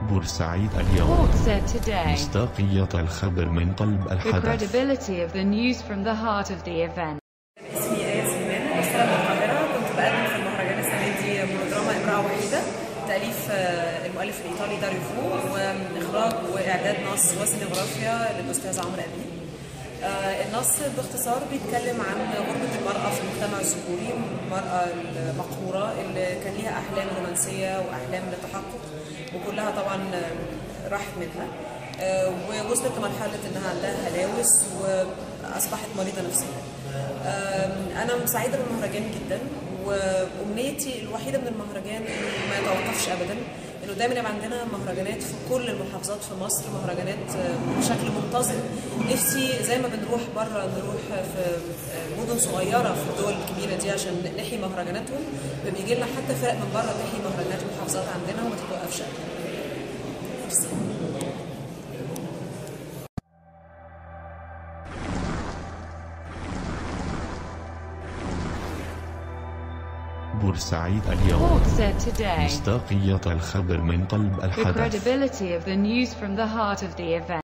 بورسعيد اليوم. Report said today. مصداقية الخبر من قلب The الحدث. credibility of the news from the heart of the event. اسمي آية سليمان، ممثلة من القاهرة. كنت بقدم في المهرجان السنة دي مونودراما امرأة وحيدة، تأليف المؤلف الإيطالي داريو فو، وإخراج وإعداد نص وسينوغرافيا للأستاذ عمرو أمين. النص باختصار بيتكلم عن غربة المرأة في المجتمع الذكوري، المرأة المقهورة اللي كان ليها أحلام رومانسية وأحلام للتحقق، وكلها طبعا راحت منها، ووصلت لمرحلة إنها عندها هلاوس وأصبحت مريضة نفسيا. أنا سعيدة بالمهرجان جدا، وأمنيتي الوحيدة من المهرجان إنه ما يتوقفش أبدا، إنه دايما يبقى عندنا مهرجانات في كل المحافظات في مصر، مهرجانات بشكل منتظم. نفسي زي ما بنروح بره نروح في مدن صغيرة في الدول الكبيرة دي عشان نحيي مهرجاناتهم، فبيجي لنا حتى فرق من بره تحيي مهرجانات المحافظات عندنا وما تتوقفش أبدا. بورسعيد اليوم. Report said today. مصداقية الخبر من قلب The الحدث. credibility of the news from the heart of the event.